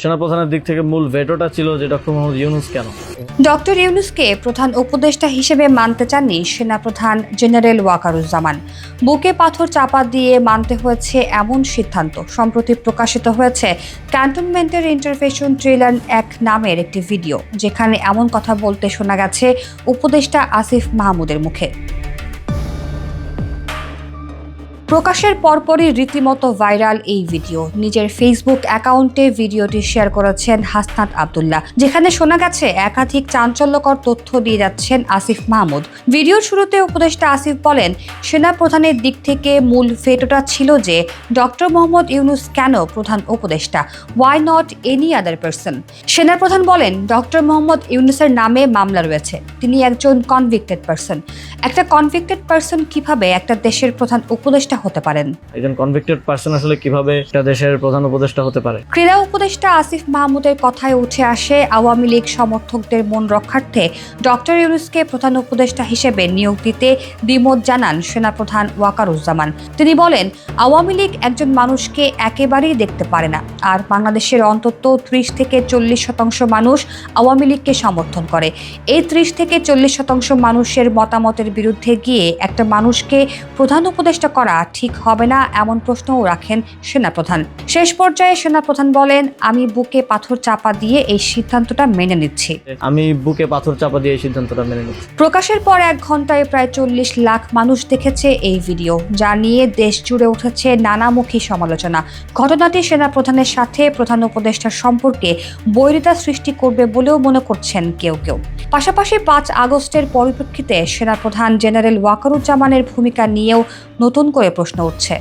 সেনাপ্রধানের দিক থেকে মূল ভেটোটা ছিল যে ডক্টর মোহাম্মদ ইউনূস কেন? ডক্টর ইউনূসকে প্রধান উপদেষ্টা হিসেবে মানতে চাননি সেনাপ্রধান জেনারেল ওয়াকারুজ্জামান। বুকে পাথর চাপা দিয়ে মানতে হয়েছে এমন সিদ্ধান্ত সম্প্রতি প্রকাশিত হয়েছে ক্যান্টনমেন্টের ইন্টারভেনশন ট্রেলার 1 নামের একটি ভিডিও, যেখানে এমন কথা বলতে শোনা গেছে উপদেষ্টা আসিফ মাহমুদের মুখে। প্রকাশের পরপরই রীতিমতো ভাইরাল এই ভিডিও। নিজের ফেসবুক অ্যাকাউন্টে ভিডিওটি শেয়ার করেছেন হাসনাত আব্দুল্লাহ, যেখানে শোনা গেছে একাধিক চাঞ্চল্যকর তথ্য দিয়ে যাচ্ছেন আসিফ মাহমুদ। ভিডিওর শুরুতে উপদেষ্টা আসিফ বলেন, সেনাপ্রধানের দিক থেকে মূল ভেটোটা ছিল যে ডক্টর মোহাম্মদ ইউনূস কেন প্রধান উপদেষ্টা, why not any other person. সেনাপ্রধান বলেন, ডক্টর মোহাম্মদ ইউনূসের নামে মামলা রয়েছে, তিনি একজন কনভিক্টেড পারসন। একটা কনভিক্টেড পারসন কিভাবে একটা দেশের প্রধান উপদেষ্টা হতে পারেন? একজন কনভিক্টেড পারসন আসলে কিভাবে একটা দেশের প্রধান উপদেষ্টা হতে পারে? ক্রীড়া উপদেষ্টা আসিফ মাহমুদের কথায় উঠে আসে আওয়ামী লীগ সমর্থকদের মন রক্ষার্থে ডক্টর ইউনূসকে প্রধান উপদেষ্টা হিসেবে নিয়োগ দিতে দ্বিমত জানান সেনাপ্রধান ওয়াকারুজ্জামান। তিনি বলেন, আওয়ামী লীগ একজন মানুষকে একেবারেই দেখতে পারে না, আর বাংলাদেশের অন্তত 30 থেকে 40% মানুষ আওয়ামী লীগকে সমর্থন করে। এই 30 থেকে 40% মানুষের মতামতের বিরুদ্ধে গিয়ে একটা মানুষকে প্রধান উপদেষ্টা করা ঠিক হবে না, এমন প্রশ্নও রাখেন সেনাপ্রধান। শেষ পর্যায়ে সেনাপ্রধান বলেন, আমি বুকে পাথর চাপা দিয়ে এই সিদ্ধান্তটা মেনে নিচ্ছি। প্রকাশের পর 1 ঘন্টায় প্রায় 40 লাখ মানুষ দেখেছে এই ভিডিও, যা নিয়ে দেশ জুড়ে উঠেছে নানামুখী সমালোচনা। ঘটনাটি সেনাপ্রধানের সাথে প্রধান উপদেষ্টার সম্পর্কে বৈরিতা সৃষ্টি করবে বলেও মনে করছেন কেউ কেউ। পাশাপাশি 5 আগস্টের পরিপ্রেক্ষিতে সেনাপ্রধান জেনারেল ওয়াকারুজ্জামানের ভূমিকা নিয়েও নতুন করে প্রশ্ন উঠছে।